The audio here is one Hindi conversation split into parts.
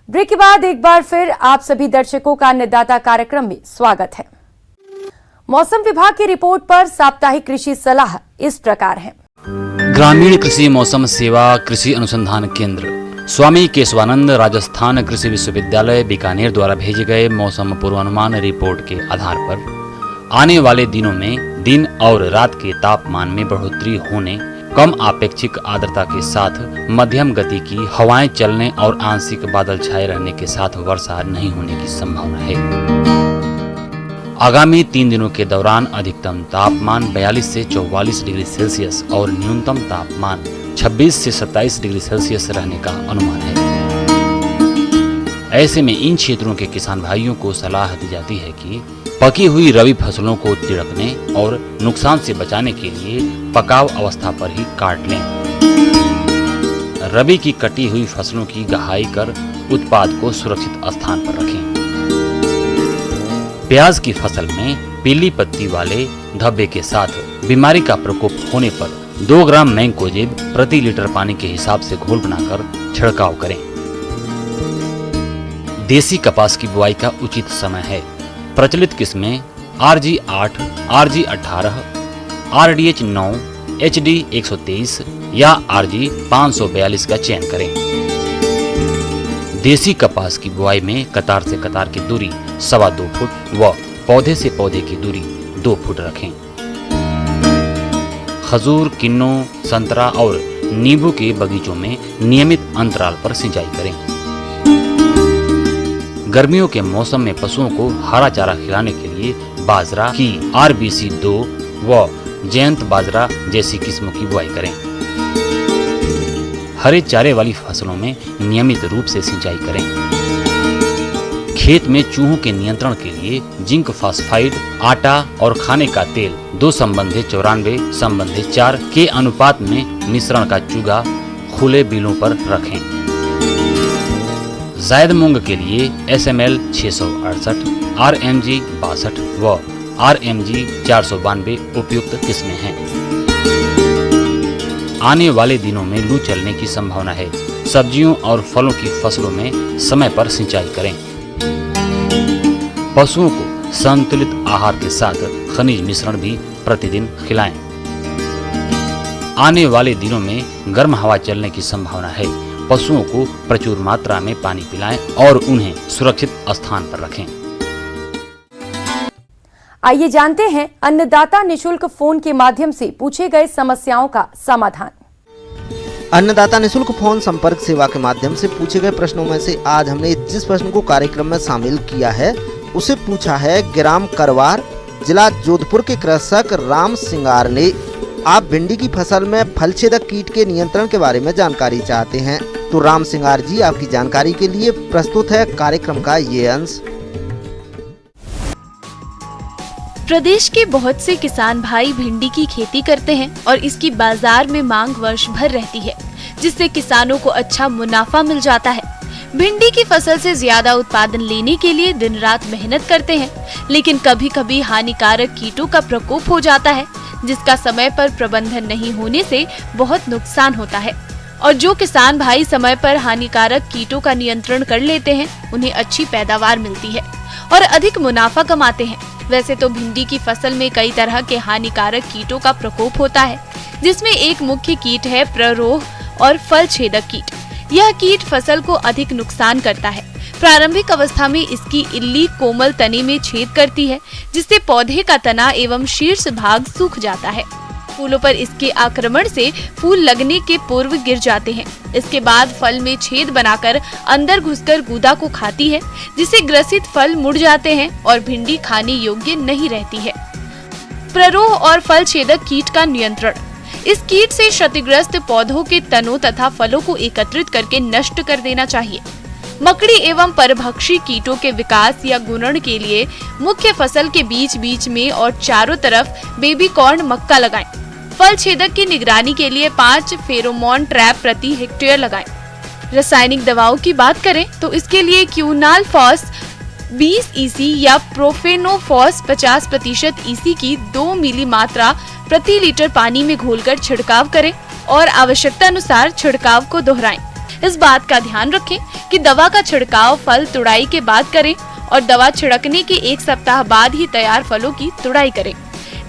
ब्रेक के बाद एक बार फिर आप सभी दर्शकों का अन्नदाता कार्यक्रम में स्वागत है। मौसम विभाग की रिपोर्ट पर साप्ताहिक कृषि सलाह इस प्रकार है। ग्रामीण कृषि मौसम सेवा कृषि अनुसंधान केंद्र स्वामी केशवानंद राजस्थान कृषि विश्वविद्यालय बीकानेर द्वारा भेजे गए मौसम पूर्वानुमान रिपोर्ट के आधार पर आने वाले दिनों में दिन और रात के तापमान में बढ़ोतरी होने, कम आपेक्षिक आर्द्रता के साथ मध्यम गति की हवाएं चलने और आंशिक बादल छाए रहने के साथ वर्षा नहीं होने की संभावना है। आगामी 3 दिनों के दौरान अधिकतम तापमान 42 से 44 डिग्री सेल्सियस और न्यूनतम तापमान 26 से 27 डिग्री सेल्सियस रहने का अनुमान है। ऐसे में इन क्षेत्रों के किसान भाइयों को सलाह दी जाती है कि पकी हुई रबी फसलों को तिड़कने और नुकसान से बचाने के लिए पकाव अवस्था पर ही काट लें। रबी की कटी हुई फसलों की गहाई कर उत्पाद को सुरक्षित स्थान पर रखें। प्याज की फसल में पीली पत्ती वाले धब्बे के साथ बीमारी का प्रकोप होने पर 2 ग्राम मैंकोजेब प्रति लीटर पानी के हिसाब से घोल बनाकर छिड़काव करें। देसी कपास की बुआई का उचित समय है। प्रचलित किस्में RG8, RG18, RDH 9, HD 123 या RG 542 का चयन करें। देसी कपास की बुआई में कतार से कतार की दूरी 2.25 फुट व पौधे से पौधे की दूरी 2 फुट रखें। खजूर, किन्नू, संतरा और नींबू के बगीचों में नियमित अंतराल पर सिंचाई करें। गर्मियों के मौसम में पशुओं को हरा चारा खिलाने के लिए बाजरा की RBC 2 व जयंत बाजरा जैसी किस्मों की बुआई करें। हरे चारे वाली फसलों में नियमित रूप से सिंचाई करें। खेत में चूहों के नियंत्रण के लिए जिंक फॉस्फाइड, आटा और खाने का तेल 2:94:4 के अनुपात में मिश्रण का चूगा खुले बिलों पर रखें। जायद मूंग के लिए SML 668, RMG 62 व RMG 492 उपयुक्त किस्में हैं। आने वाले दिनों में लू चलने की संभावना है। सब्जियों और फलों की फसलों में समय पर सिंचाई करें। पशुओं को संतुलित आहार के साथ खनिज मिश्रण भी प्रतिदिन खिलाएं। आने वाले दिनों में गर्म हवा चलने की संभावना है। पशुओं को प्रचुर मात्रा में पानी पिलाएं और उन्हें सुरक्षित स्थान पर रखें। आइए जानते हैं अन्नदाता निशुल्क फोन के माध्यम से पूछे गए समस्याओं का समाधान। अन्नदाता निशुल्क फोन संपर्क सेवा के माध्यम से पूछे गए प्रश्नों में से आज हमने जिस प्रश्न को कार्यक्रम में शामिल किया है उसे पूछा है ग्राम करवार, जिला जोधपुर के कृषक राम सिंगार ने। आप भिंडी की फसल में फलछेदक कीट के नियंत्रण के बारे में जानकारी चाहते हैं तो राम सिंगार जी आपकी जानकारी के लिए प्रस्तुत है कार्यक्रम का ये अंश। प्रदेश के बहुत से किसान भाई भिंडी की खेती करते हैं और इसकी बाजार में मांग वर्ष भर रहती है, जिससे किसानों को अच्छा मुनाफा मिल जाता है। भिंडी की फसल से ज्यादा उत्पादन लेने के लिए दिन रात मेहनत करते हैं, लेकिन कभी कभी हानिकारक कीटों का प्रकोप हो जाता है, जिसका समय पर प्रबंधन नहीं होने से बहुत नुकसान होता है। और जो किसान भाई समय पर हानिकारक कीटों का नियंत्रण कर लेते हैं, उन्हें अच्छी पैदावार मिलती है और अधिक मुनाफा कमाते हैं। वैसे तो भिंडी की फसल में कई तरह के हानिकारक कीटों का प्रकोप होता है, जिसमें एक मुख्य कीट है प्ररोह और फल छेदक कीट। यह कीट फसल को अधिक नुकसान करता है। प्रारंभिक अवस्था में इसकी इल्ली कोमल तने में छेद करती है, जिससे पौधे का तना एवं शीर्ष भाग सूख जाता है। फूलों पर इसके आक्रमण से फूल लगने के पूर्व गिर जाते हैं। इसके बाद फल में छेद बनाकर अंदर घुसकर गूदा को खाती है, जिससे ग्रसित फल मुड़ जाते हैं और भिंडी खाने योग्य नहीं रहती है। प्ररोह और फल छेदक कीट का नियंत्रण। इस कीट से क्षतिग्रस्त पौधों के तनों तथा फलों को एकत्रित करके नष्ट कर देना चाहिए। मकड़ी एवं परभक्षी कीटों के विकास या गुणन के लिए मुख्य फसल के बीच बीच में और चारों तरफ बेबी कॉर्न मक्का लगाएं। फल छेदक की निगरानी के लिए 5 फेरोमोन ट्रैप प्रति हेक्टेयर लगाएं। रासायनिक दवाओं की बात करें तो इसके लिए क्यूनालफॉस 20 EC या प्रोफेनोफॉस 50% EC की 2 मिली मात्रा प्रति लीटर पानी में घोलकर छिड़काव करें और आवश्यकता अनुसार छिड़काव को दोहराएं। इस बात का ध्यान रखें कि दवा का छिड़काव फल तुड़ाई के बाद करें और दवा छिड़कने के 1 सप्ताह बाद ही तैयार फलों की तुड़ाई करें।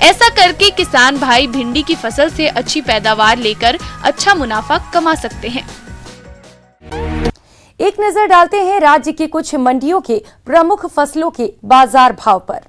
ऐसा करके किसान भाई भिंडी की फसल से अच्छी पैदावार लेकर अच्छा मुनाफा कमा सकते हैं। एक नजर डालते हैं राज्य की कुछ मंडियों के प्रमुख फसलों के बाजार भाव पर।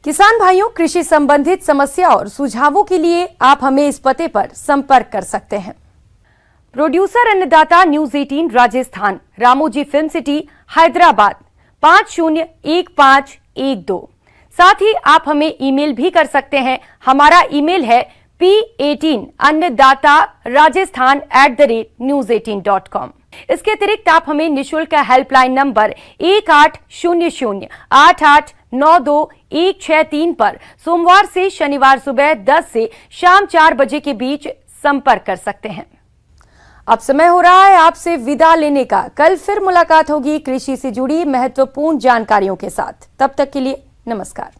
किसान भाइयों, कृषि संबंधित समस्या और सुझावों के लिए आप हमें इस पते पर संपर्क कर सकते हैं। प्रोड्यूसर अन्नदाता news 18 Rajasthan, Ramoji film city, Hyderabad 501512। साथ ही आप हमें ईमेल भी कर सकते हैं। हमारा ईमेल है p18annadatarajasthan@news18.com। इसके अतिरिक्त आप हमें निःशुल्क हेल्पलाइन नंबर 1800-8892-163 पर सोमवार से शनिवार सुबह 10 से शाम 4 बजे के बीच संपर्क कर सकते हैं। अब समय हो रहा है आपसे विदा लेने का। कल फिर मुलाकात होगी कृषि से जुड़ी महत्वपूर्ण जानकारियों के साथ। तब तक के लिए नमस्कार।